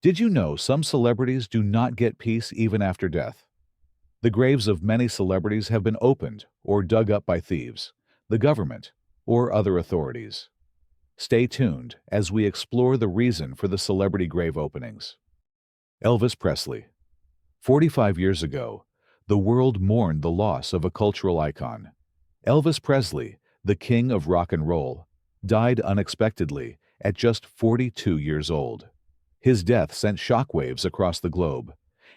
Did you know some celebrities do not get peace even after death? The graves of many celebrities have been opened or dug up by thieves, the government, or other authorities. Stay tuned as we explore the reason for the celebrity grave openings. Elvis Presley. 45 years ago, the world mourned the loss of a cultural icon. Elvis Presley, the king of rock and roll, died unexpectedly at just 42 years old. His death sent shockwaves across the globe,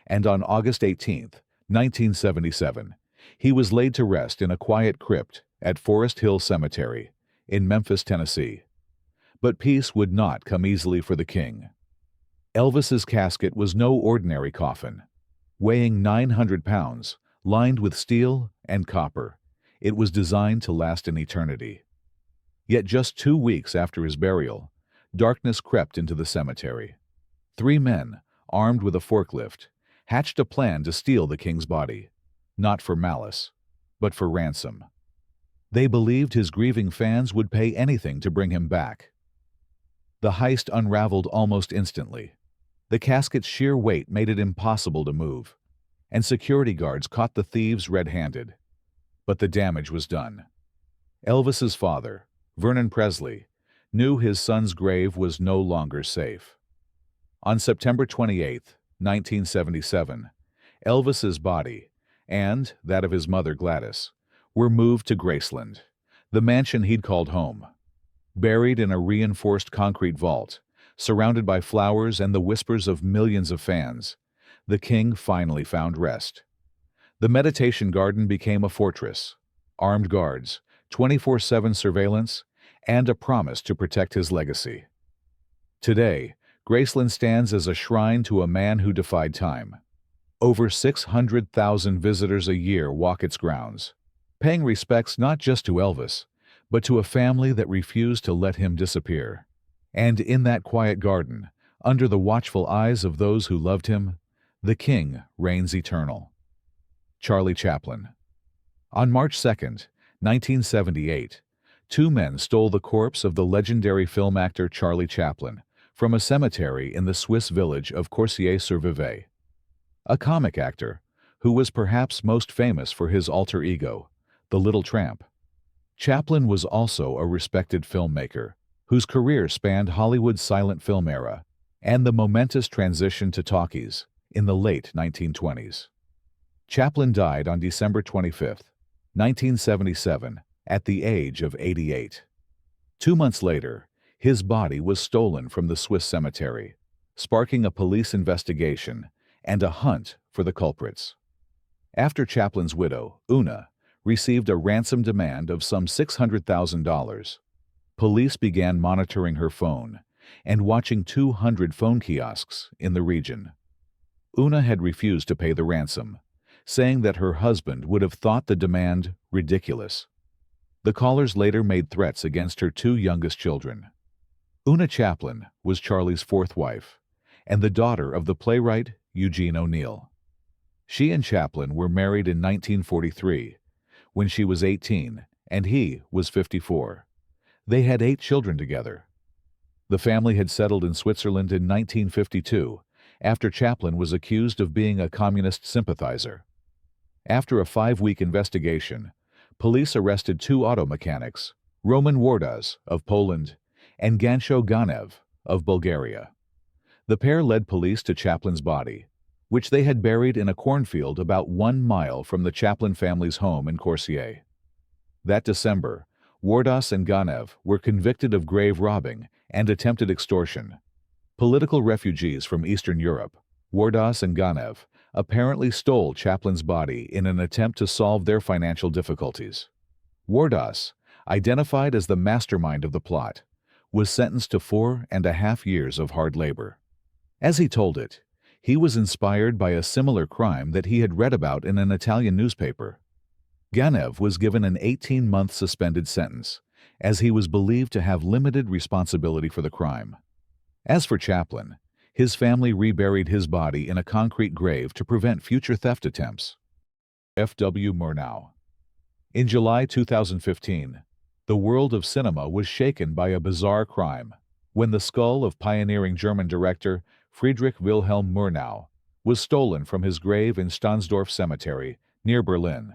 and on August 18, 1977, he was laid to rest in a quiet crypt at Forest Hill Cemetery in Memphis, Tennessee. But peace would not come easily for the king. Elvis's casket was no ordinary coffin. Weighing 900 pounds, lined with steel and copper, it was designed to last an eternity. Yet just 2 weeks after his burial, darkness crept into the cemetery. 3 men, armed with a forklift, hatched a plan to steal the king's body, not for malice, but for ransom. They believed his grieving fans would pay anything to bring him back. The heist unraveled almost instantly. The casket's sheer weight made it impossible to move, and security guards caught the thieves red-handed. But the damage was done. Elvis's father, Vernon Presley, knew his son's grave was no longer safe. On September 28, 1977, Elvis's body, and that of his mother Gladys, were moved to Graceland, the mansion he'd called home. Buried in a reinforced concrete vault, surrounded by flowers and the whispers of millions of fans, the king finally found rest. The meditation garden became a fortress, armed guards, 24/7 surveillance, and a promise to protect his legacy. Today, Graceland stands as a shrine to a man who defied time. Over 600,000 visitors a year walk its grounds, paying respects not just to Elvis, but to a family that refused to let him disappear. And in that quiet garden, under the watchful eyes of those who loved him, the king reigns eternal. Charlie Chaplin. On March 2, 1978, 2 men stole the corpse of the legendary film actor Charlie Chaplin from a cemetery in the Swiss village of Coursier-sur-Vevey. A comic actor who was perhaps most famous for his alter ego, the Little Tramp. Chaplin was also a respected filmmaker whose career spanned Hollywood's silent film era and the momentous transition to talkies in the late 1920s. Chaplin died on December 25, 1977, at the age of 88. 2 months later, his body was stolen from the Swiss cemetery, sparking a police investigation and a hunt for the culprits. After Chaplin's widow, Una, received a ransom demand of some $600,000, police began monitoring her phone and watching 200 phone kiosks in the region. Una had refused to pay the ransom, saying that her husband would have thought the demand ridiculous. The callers later made threats against her 2 youngest children. Una Chaplin was Charlie's 4th wife and the daughter of the playwright Eugene O'Neill. She and Chaplin were married in 1943, when she was 18 and he was 54. They had 8 children together. The family had settled in Switzerland in 1952 after Chaplin was accused of being a communist sympathizer. After a 5-week investigation, police arrested 2 auto mechanics, Roman Wardas of Poland and Gansho Ganev of Bulgaria. The pair led police to Chaplin's body, which they had buried in a cornfield about 1 mile from the Chaplin family's home in Coursier. That December, Wardas and Ganev were convicted of grave robbing and attempted extortion. Political refugees from Eastern Europe, Wardas and Ganev apparently stole Chaplin's body in an attempt to solve their financial difficulties. Wardas, identified as the mastermind of the plot, was sentenced to 4.5 years of hard labor. As he told it, he was inspired by a similar crime that he had read about in an Italian newspaper. Ganev was given an 18-month suspended sentence, as he was believed to have limited responsibility for the crime. As for Chaplin, his family reburied his body in a concrete grave to prevent future theft attempts. F.W. Murnau. In July 2015, the world of cinema was shaken by a bizarre crime when the skull of pioneering German director Friedrich Wilhelm Murnau, was stolen from his grave in Stahnsdorf Cemetery, near Berlin.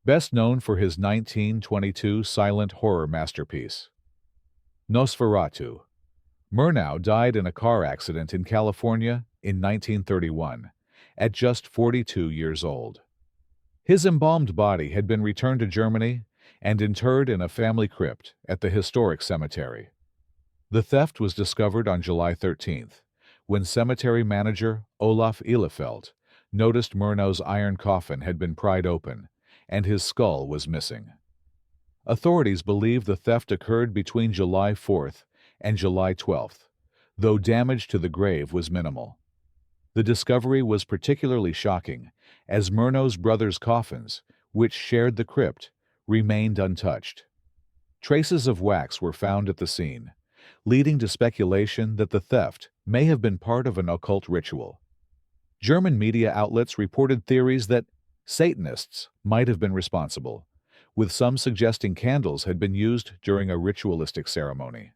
Best known for his 1922 silent horror masterpiece, Nosferatu. Murnau died in a car accident in California in 1931, at just 42 years old. His embalmed body had been returned to Germany and interred in a family crypt at the historic cemetery. The theft was discovered on July 13th, when cemetery manager Olaf Ihlefeld noticed Murnau's iron coffin had been pried open and his skull was missing. Authorities believe the theft occurred between July 4th and July 12th, though damage to the grave was minimal. The discovery was particularly shocking, as Murnau's brothers' coffins, which shared the crypt, remained untouched. Traces of wax were found at the scene, leading to speculation that the theft may have been part of an occult ritual. German media outlets reported theories that Satanists might have been responsible, with some suggesting candles had been used during a ritualistic ceremony.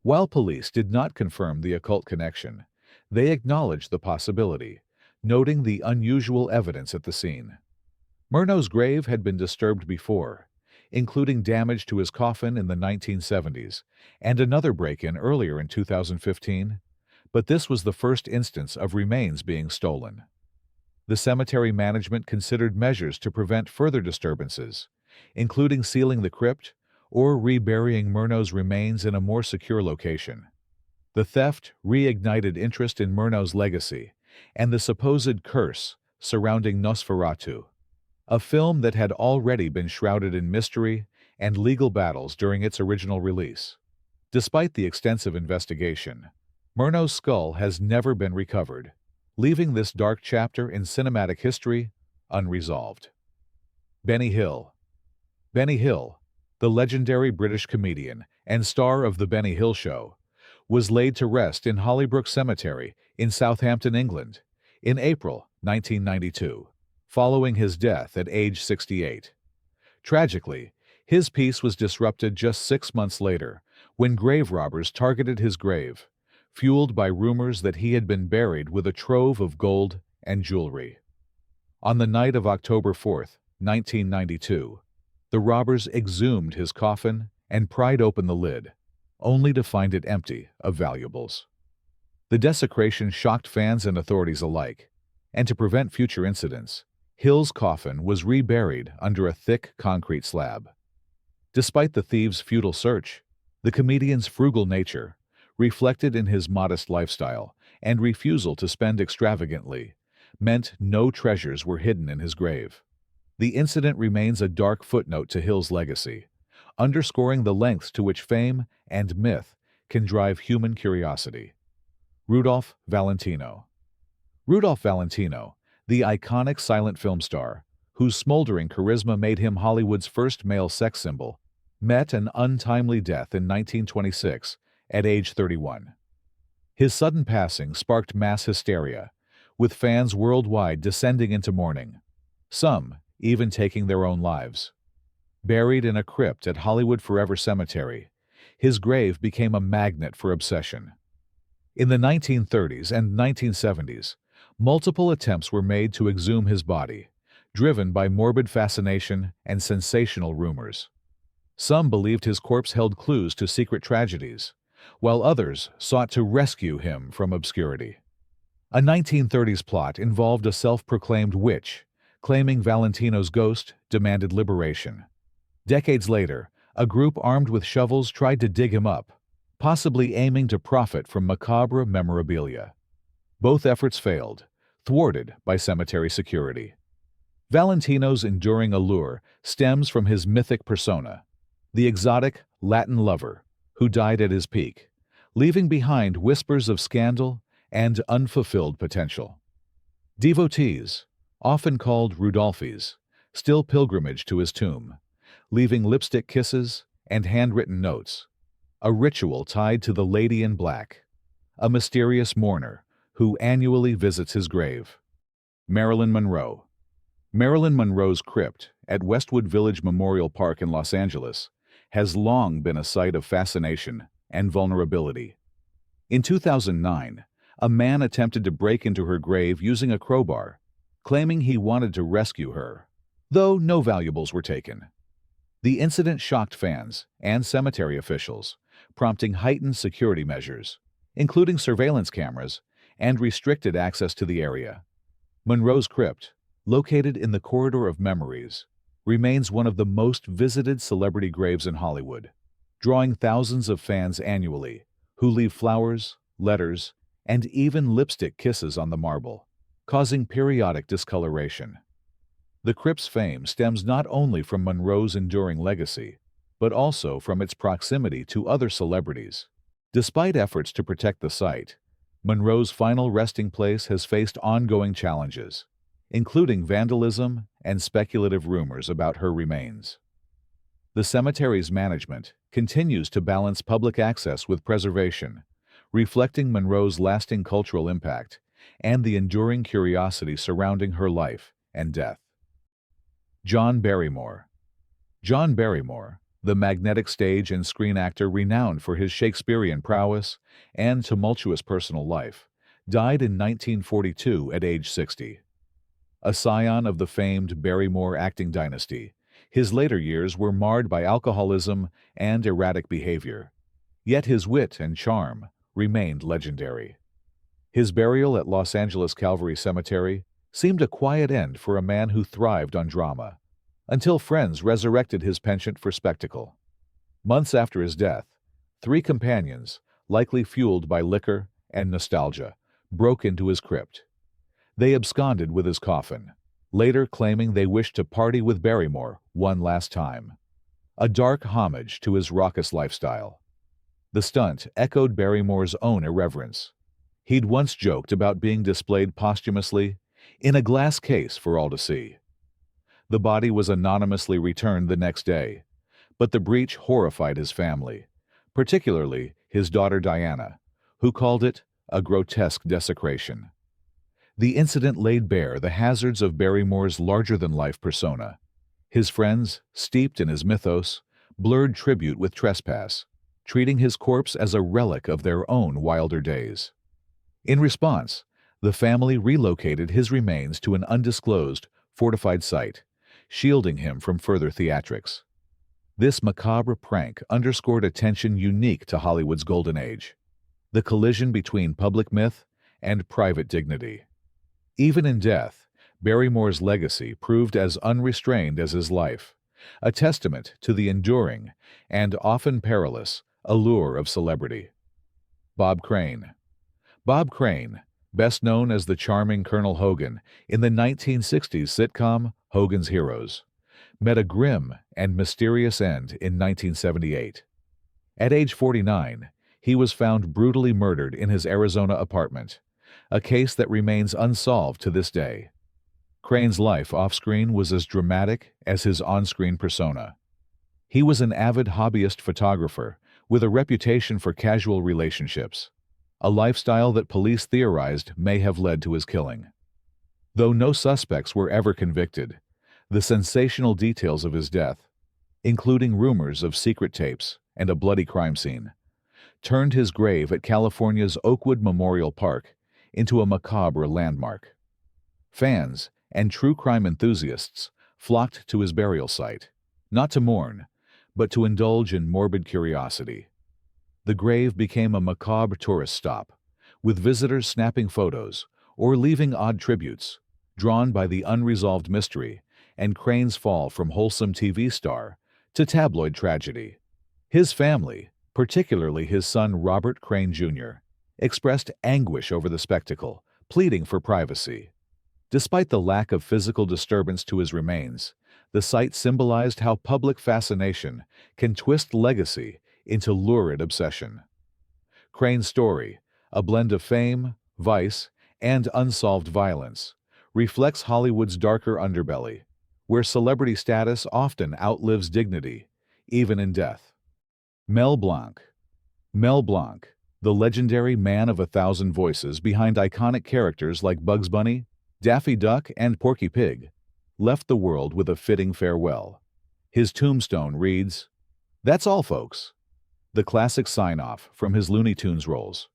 While police did not confirm the occult connection, they acknowledged the possibility, noting the unusual evidence at the scene. Murnau's grave had been disturbed before, including damage to his coffin in the 1970s and another break-in earlier in 2015, but this was the first instance of remains being stolen. The cemetery management considered measures to prevent further disturbances, including sealing the crypt or reburying Murnau's remains in a more secure location. The theft reignited interest in Murnau's legacy and the supposed curse surrounding Nosferatu, a film that had already been shrouded in mystery and legal battles during its original release. Despite the extensive investigation, Murnau's skull has never been recovered, leaving this dark chapter in cinematic history unresolved. Benny Hill. Benny Hill, the legendary British comedian and star of The Benny Hill Show, was laid to rest in Hollybrook Cemetery in Southampton, England, in April 1992, following his death at age 68. Tragically, his peace was disrupted just 6 months later when grave robbers targeted his grave, fueled by rumors that he had been buried with a trove of gold and jewelry. On the night of October 4, 1992, the robbers exhumed his coffin and pried open the lid, only to find it empty of valuables. The desecration shocked fans and authorities alike, and to prevent future incidents, Hill's coffin was reburied under a thick concrete slab. Despite the thieves' futile search, the comedian's frugal nature, reflected in his modest lifestyle and refusal to spend extravagantly, meant no treasures were hidden in his grave. The incident remains a dark footnote to Hill's legacy, underscoring the lengths to which fame and myth can drive human curiosity. Rudolph Valentino. Rudolph Valentino, the iconic silent film star, whose smoldering charisma made him Hollywood's first male sex symbol, met an untimely death in 1926 at age 31. His sudden passing sparked mass hysteria, with fans worldwide descending into mourning, some even taking their own lives. Buried in a crypt at Hollywood Forever Cemetery, his grave became a magnet for obsession. In the 1930s and 1970s, multiple attempts were made to exhume his body, driven by morbid fascination and sensational rumors. Some believed his corpse held clues to secret tragedies, while others sought to rescue him from obscurity. A 1930s plot involved a self-proclaimed witch, claiming Valentino's ghost demanded liberation. Decades later, a group armed with shovels tried to dig him up, possibly aiming to profit from macabre memorabilia. Both efforts failed, thwarted by cemetery security. Valentino's enduring allure stems from his mythic persona, the exotic Latin lover who died at his peak, leaving behind whispers of scandal and unfulfilled potential. Devotees, often called Rudolphis, still pilgrimage to his tomb, leaving lipstick kisses and handwritten notes, a ritual tied to the Lady in Black, a mysterious mourner who annually visits his grave. Marilyn Monroe. Marilyn Monroe's crypt at Westwood Village Memorial Park in Los Angeles has long been a site of fascination and vulnerability. In 2009, A man attempted to break into her grave using a crowbar, claiming he wanted to rescue her, though no valuables were taken. The incident shocked fans and cemetery officials, prompting heightened security measures, including surveillance cameras and restricted access to the area. Monroe's crypt, located in the Corridor of Memories, remains one of the most visited celebrity graves in Hollywood, drawing thousands of fans annually who leave flowers, letters, and even lipstick kisses on the marble, causing periodic discoloration. The crypt's fame stems not only from Monroe's enduring legacy, but also from its proximity to other celebrities. Despite efforts to protect the site, Monroe's final resting place has faced ongoing challenges, including vandalism and speculative rumors about her remains. The cemetery's management continues to balance public access with preservation, reflecting Monroe's lasting cultural impact and the enduring curiosity surrounding her life and death. John Barrymore. John Barrymore, the magnetic stage and screen actor renowned for his Shakespearean prowess and tumultuous personal life, died in 1942 at age 60. A scion of the famed Barrymore acting dynasty, his later years were marred by alcoholism and erratic behavior, yet his wit and charm remained legendary. His burial at Los Angeles Calvary Cemetery seemed a quiet end for a man who thrived on drama, until friends resurrected his penchant for spectacle. Months after his death, 3 companions, likely fueled by liquor and nostalgia, broke into his crypt. They absconded with his coffin, later claiming they wished to party with Barrymore one last time, a dark homage to his raucous lifestyle. The stunt echoed Barrymore's own irreverence. He'd once joked about being displayed posthumously in a glass case for all to see. The body was anonymously returned the next day, but the breach horrified his family, particularly his daughter Diana, who called it a grotesque desecration. The incident laid bare the hazards of Barrymore's larger-than-life persona. His friends, steeped in his mythos, blurred tribute with trespass, treating his corpse as a relic of their own wilder days. In response, the family relocated his remains to an undisclosed, fortified site, shielding him from further theatrics. This macabre prank underscored a tension unique to Hollywood's golden age, the collision between public myth and private dignity. Even in death, Barrymore's legacy proved as unrestrained as his life, a testament to the enduring and often perilous allure of celebrity. Bob Crane. Bob Crane, best known as the charming Colonel Hogan in the 1960s sitcom Hogan's Heroes, met a grim and mysterious end in 1978. At age 49, he was found brutally murdered in his Arizona apartment, a case that remains unsolved to this day. Crane's life off-screen was as dramatic as his on-screen persona. He was an avid hobbyist photographer with a reputation for casual relationships, a lifestyle that police theorized may have led to his killing. Though no suspects were ever convicted, the sensational details of his death, including rumors of secret tapes and a bloody crime scene, turned his grave at California's Oakwood Memorial Park into a macabre landmark. Fans and true crime enthusiasts flocked to his burial site, not to mourn, but to indulge in morbid curiosity. The grave became a macabre tourist stop, with visitors snapping photos or leaving odd tributes, drawn by the unresolved mystery and Crane's fall from wholesome TV star to tabloid tragedy. His family, particularly his son Robert Crane Jr., expressed anguish over the spectacle, pleading for privacy. Despite the lack of physical disturbance to his remains, the site symbolized how public fascination can twist legacy into lurid obsession. Crane's story, a blend of fame, vice, and unsolved violence, reflects Hollywood's darker underbelly, where celebrity status often outlives dignity, even in death. Mel Blanc. Mel Blanc, the legendary man of 1,000 voices behind iconic characters like Bugs Bunny, Daffy Duck, and Porky Pig, left the world with a fitting farewell. His tombstone reads, "That's all, folks," the classic sign-off from his Looney Tunes roles.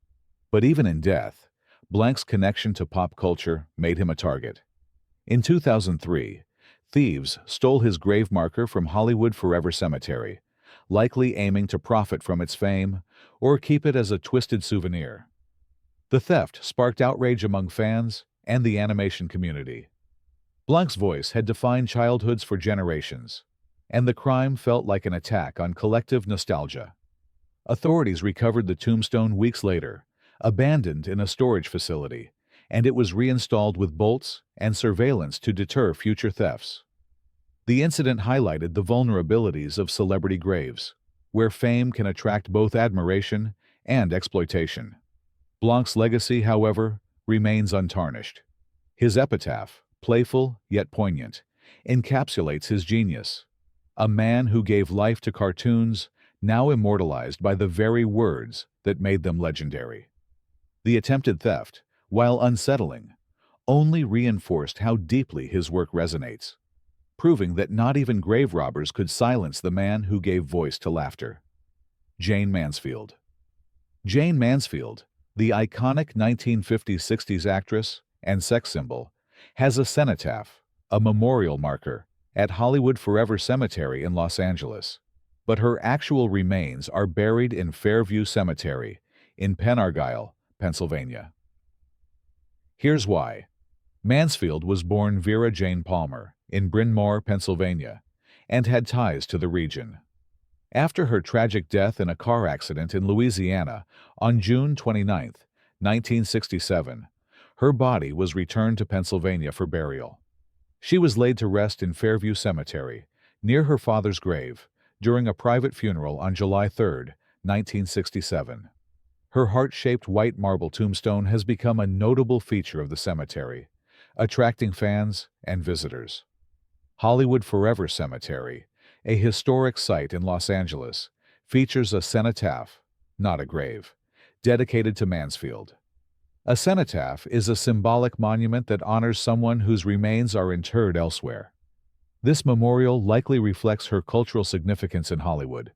But even in death, Blanc's connection to pop culture made him a target. In 2003, thieves stole his grave marker from Hollywood Forever Cemetery, likely aiming to profit from its fame or keep it as a twisted souvenir. The theft sparked outrage among fans and the animation community. Blanc's voice had defined childhoods for generations, and the crime felt like an attack on collective nostalgia. Authorities recovered the tombstone weeks later, abandoned in a storage facility, and it was reinstalled with bolts and surveillance to deter future thefts. The incident highlighted the vulnerabilities of celebrity graves, where fame can attract both admiration and exploitation. Blanc's legacy, however, remains untarnished. His epitaph, playful yet poignant, encapsulates his genius. A man who gave life to cartoons, now immortalized by the very words that made them legendary. The attempted theft, while unsettling, only reinforced how deeply his work resonates, proving that not even grave robbers could silence the man who gave voice to laughter. Jayne Mansfield. Jayne Mansfield, the iconic 1950s-60s actress and sex symbol, has a cenotaph, a memorial marker, at Hollywood Forever Cemetery in Los Angeles. But her actual remains are buried in Fairview Cemetery in Penargyle, Pennsylvania. Here's why. Mansfield was born Vera Jane Palmer in Bryn Mawr, Pennsylvania, and had ties to the region. After her tragic death in a car accident in Louisiana on June 29, 1967, her body was returned to Pennsylvania for burial. She was laid to rest in Fairview Cemetery, near her father's grave, during a private funeral on July 3, 1967. Her heart-shaped white marble tombstone has become a notable feature of the cemetery, attracting fans and visitors. Hollywood Forever Cemetery, a historic site in Los Angeles, features a cenotaph, not a grave, dedicated to Mansfield. A cenotaph is a symbolic monument that honors someone whose remains are interred elsewhere. This memorial likely reflects her cultural significance in Hollywood,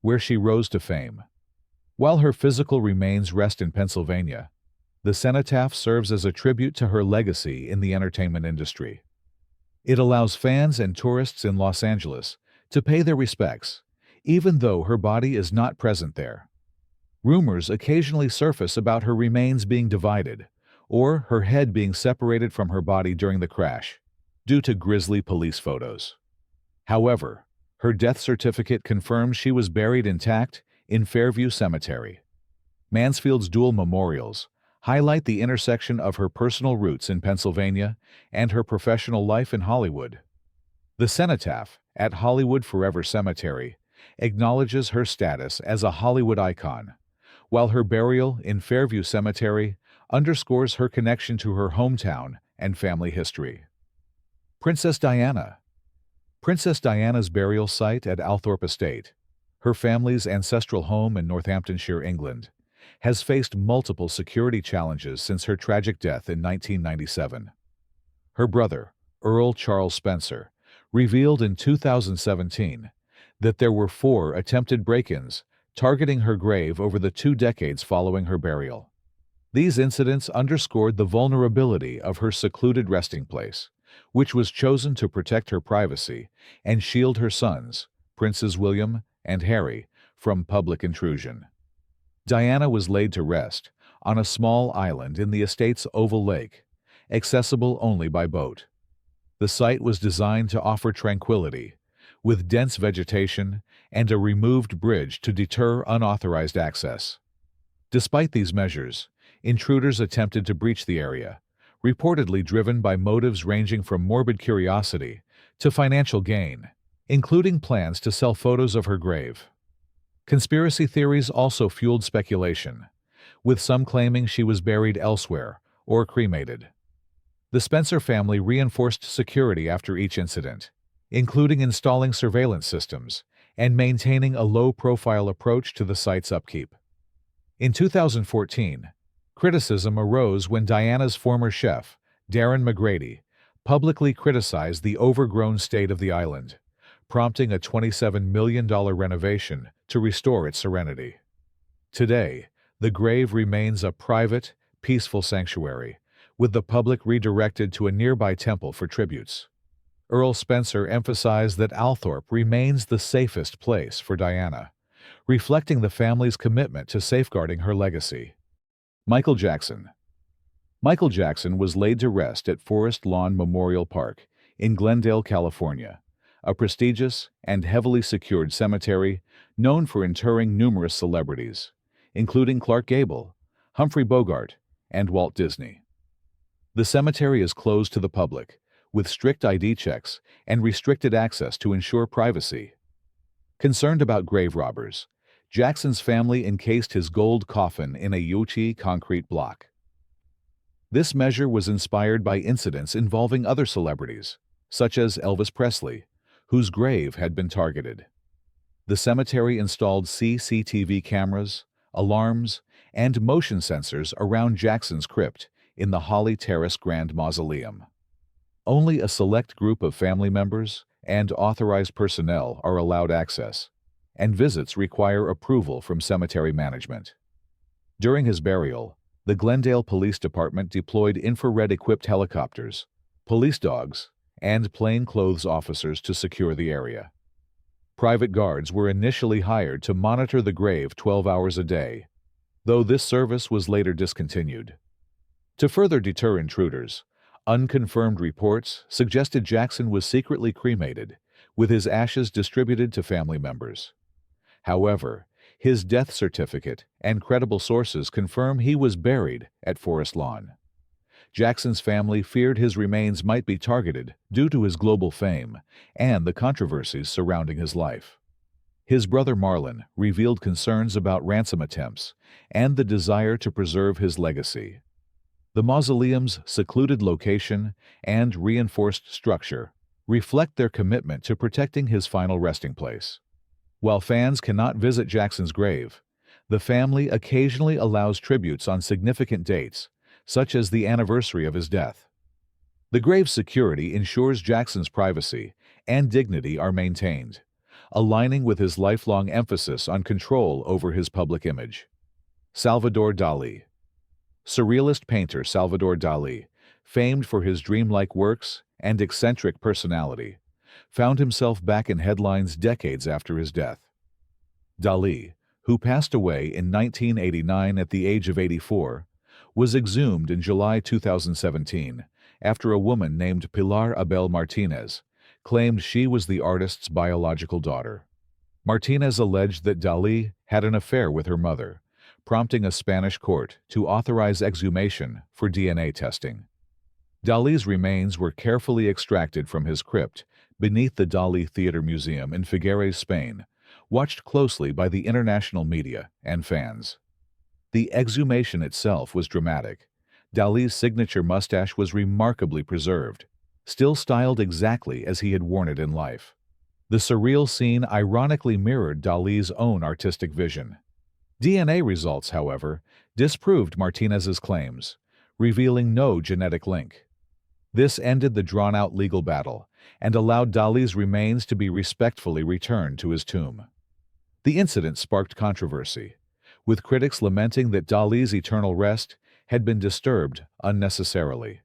where she rose to fame. While her physical remains rest in Pennsylvania, the cenotaph serves as a tribute to her legacy in the entertainment industry. It allows fans and tourists in Los Angeles to pay their respects, even though her body is not present there. Rumors occasionally surface about her remains being divided, or her head being separated from her body during the crash, due to grisly police photos. However, her death certificate confirms she was buried intact in Fairview Cemetery. Mansfield's dual memorials highlight the intersection of her personal roots in Pennsylvania and her professional life in Hollywood. The cenotaph at Hollywood Forever Cemetery acknowledges her status as a Hollywood icon, while her burial in Fairview Cemetery underscores her connection to her hometown and family history. Princess Diana. Princess Diana's burial site at Althorpe Estate, her family's ancestral home in Northamptonshire, England, has faced multiple security challenges since her tragic death in 1997. Her brother, Earl Charles Spencer, revealed in 2017 that there were 4 attempted break-ins targeting her grave over the 2 decades following her burial. These incidents underscored the vulnerability of her secluded resting place, which was chosen to protect her privacy and shield her sons, Princes William and Harry, from public intrusion. Diana was laid to rest on a small island in the estate's oval lake, accessible only by boat. The site was designed to offer tranquility, with dense vegetation and a removed bridge to deter unauthorized access. Despite these measures, intruders attempted to breach the area, reportedly driven by motives ranging from morbid curiosity to financial gain, including plans to sell photos of her grave. Conspiracy theories also fueled speculation, with some claiming she was buried elsewhere or cremated. The Spencer family reinforced security after each incident, including installing surveillance systems and maintaining a low-profile approach to the site's upkeep. In 2014, criticism arose when Diana's former chef, Darren McGrady, publicly criticized the overgrown state of the island, prompting a $27 million renovation to restore its serenity. Today, the grave remains a private, peaceful sanctuary, with the public redirected to a nearby temple for tributes. Earl Spencer emphasized that Althorpe remains the safest place for Diana, reflecting the family's commitment to safeguarding her legacy. Michael Jackson. Michael Jackson was laid to rest at Forest Lawn Memorial Park in Glendale, California, a prestigious and heavily secured cemetery known for interring numerous celebrities, including Clark Gable, Humphrey Bogart, and Walt Disney. The cemetery is closed to the public, with strict ID checks and restricted access to ensure privacy. Concerned about grave robbers, Jackson's family encased his gold coffin in a Yuchi concrete block. This measure was inspired by incidents involving other celebrities, such as Elvis Presley, whose grave had been targeted. The cemetery installed CCTV cameras, alarms, and motion sensors around Jackson's crypt in the Holly Terrace Grand Mausoleum. Only a select group of family members and authorized personnel are allowed access, and visits require approval from cemetery management. During his burial, the Glendale Police Department deployed infrared-equipped helicopters, police dogs, and plainclothes officers to secure the area. Private guards were initially hired to monitor the grave 12 hours a day, though this service was later discontinued. To further deter intruders, unconfirmed reports suggested Jackson was secretly cremated, with his ashes distributed to family members. However, his death certificate and credible sources confirm he was buried at Forest Lawn. Jackson's family feared his remains might be targeted due to his global fame and the controversies surrounding his life. His brother Marlon revealed concerns about ransom attempts and the desire to preserve his legacy. The mausoleum's secluded location and reinforced structure reflect their commitment to protecting his final resting place. While fans cannot visit Jackson's grave, the family occasionally allows tributes on significant dates, such as the anniversary of his death. The grave's security ensures Jackson's privacy and dignity are maintained, aligning with his lifelong emphasis on control over his public image. Salvador Dali. Surrealist painter Salvador Dali, famed for his dreamlike works and eccentric personality, found himself back in headlines decades after his death. Dali, who passed away in 1989 at the age of 84, was exhumed in July 2017 after a woman named Pilar Abel Martinez claimed she was the artist's biological daughter. Martinez alleged that Dali had an affair with her mother, prompting a Spanish court to authorize exhumation for DNA testing. Dali's remains were carefully extracted from his crypt beneath the Dali Theater Museum in Figueres, Spain, watched closely by the international media and fans. The exhumation itself was dramatic. Dali's signature mustache was remarkably preserved, still styled exactly as he had worn it in life. The surreal scene ironically mirrored Dali's own artistic vision. DNA results, however, disproved Martinez's claims, revealing no genetic link. This ended the drawn-out legal battle and allowed Dali's remains to be respectfully returned to his tomb. The incident sparked controversy, with critics lamenting that Dali's eternal rest had been disturbed unnecessarily.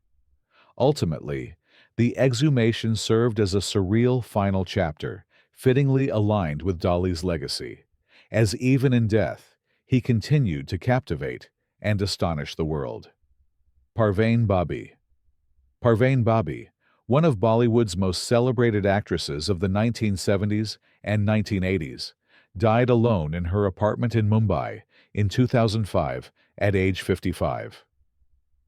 Ultimately, the exhumation served as a surreal final chapter, fittingly aligned with Dali's legacy, as even in death, he continued to captivate and astonish the world. Parveen Babi. Parveen Babi, one of Bollywood's most celebrated actresses of the 1970s and 1980s, died alone in her apartment in Mumbai in 2005 at age 55.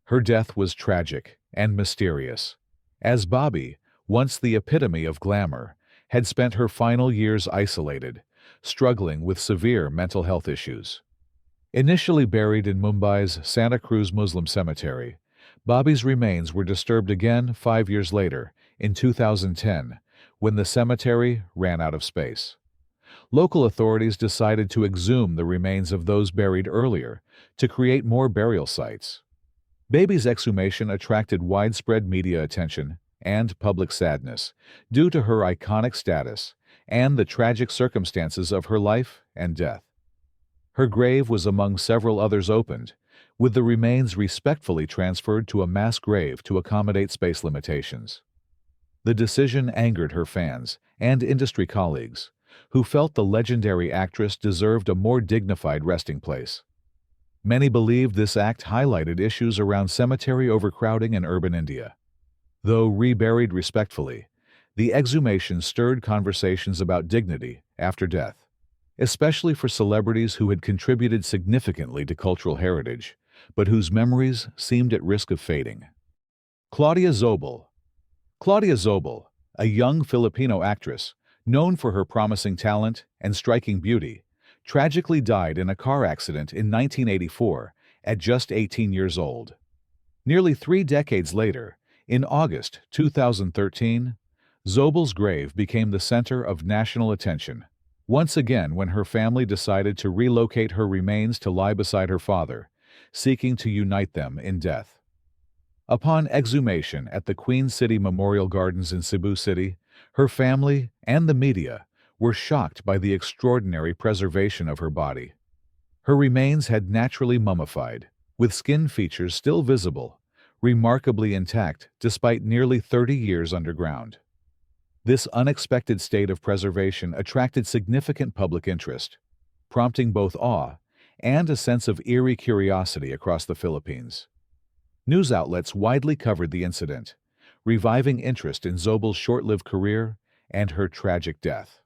Her death was tragic and mysterious, as Babi, once the epitome of glamour, had spent her final years isolated, struggling with severe mental health issues. Initially buried in Mumbai's Santa Cruz Muslim Cemetery, Babi's remains were disturbed again 5 years later, in 2010, when the cemetery ran out of space. Local authorities decided to exhume the remains of those buried earlier to create more burial sites. Babi's exhumation attracted widespread media attention and public sadness due to her iconic status and the tragic circumstances of her life and death. Her grave was among several others opened, with the remains respectfully transferred to a mass grave to accommodate space limitations. The decision angered her fans and industry colleagues, who felt the legendary actress deserved a more dignified resting place. Many believed this act highlighted issues around cemetery overcrowding in urban India. Though reburied respectfully, the exhumation stirred conversations about dignity after death, especially for celebrities who had contributed significantly to cultural heritage, but whose memories seemed at risk of fading. Claudia Zobel. Claudia Zobel, a young Filipino actress known for her promising talent and striking beauty, tragically died in a car accident in 1984 at just 18 years old. Nearly 3 decades later, in August 2013, Zobel's grave became the center of national attention, once again when her family decided to relocate her remains to lie beside her father, seeking to unite them in death. Upon exhumation at the Queen City Memorial Gardens in Cebu City, her family and the media were shocked by the extraordinary preservation of her body. Her remains had naturally mummified, with skin features still visible, remarkably intact despite nearly 30 years underground. This unexpected state of preservation attracted significant public interest, prompting both awe and a sense of eerie curiosity across the Philippines. News outlets widely covered the incident, reviving interest in Zobel's short-lived career and her tragic death.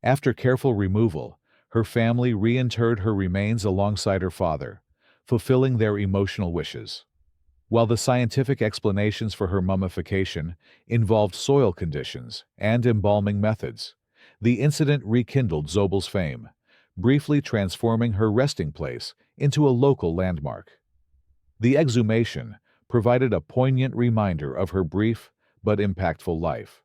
After careful removal, her family reinterred her remains alongside her father, fulfilling their emotional wishes. While the scientific explanations for her mummification involved soil conditions and embalming methods, the incident rekindled Zobel's fame, briefly transforming her resting place into a local landmark. The exhumation provided a poignant reminder of her brief but impactful life.